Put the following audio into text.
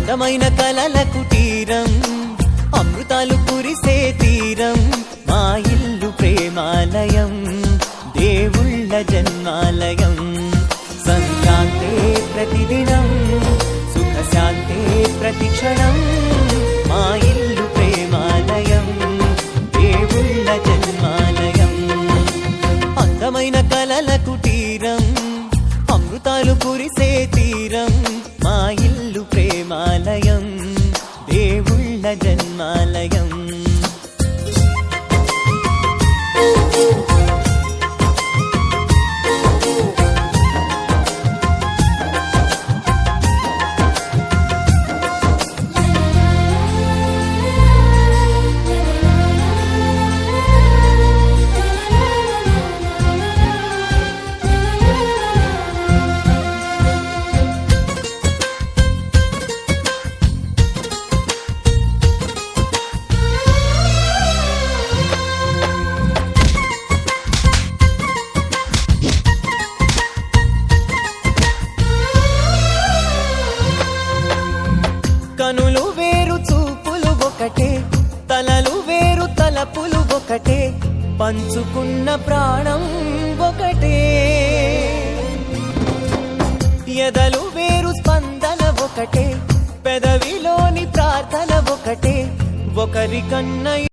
అందమైన కలల కుటీరం అమృతాలు కురిసే తీరం మా ఇల్లు ప్రేమాలయం దేవుళ్ళ జన్మాలయం సంక్రాంతే ప్రతిదినం సుఖ శాంతే ప్రతిక్షణం మా ఇల్లు ప్రేమాలయం దేవుళ్ళ జన్మాలయం అందమైన కలల కుటీరం అమృతాలు కురిసే తీరం మా ఇల్లు ప్రేమాలయం దేవుళ్ళ జన్మాలయం కనులు వేరు చూపులు ఒకటే తలలు వేరు తలపులు ఒకటే పంచుకున్న ప్రాణం ఒకటే ఎదలు వేరు స్పందన ఒకటే పెదవిలోని ప్రార్థన ఒకటే ఒకరికన్నా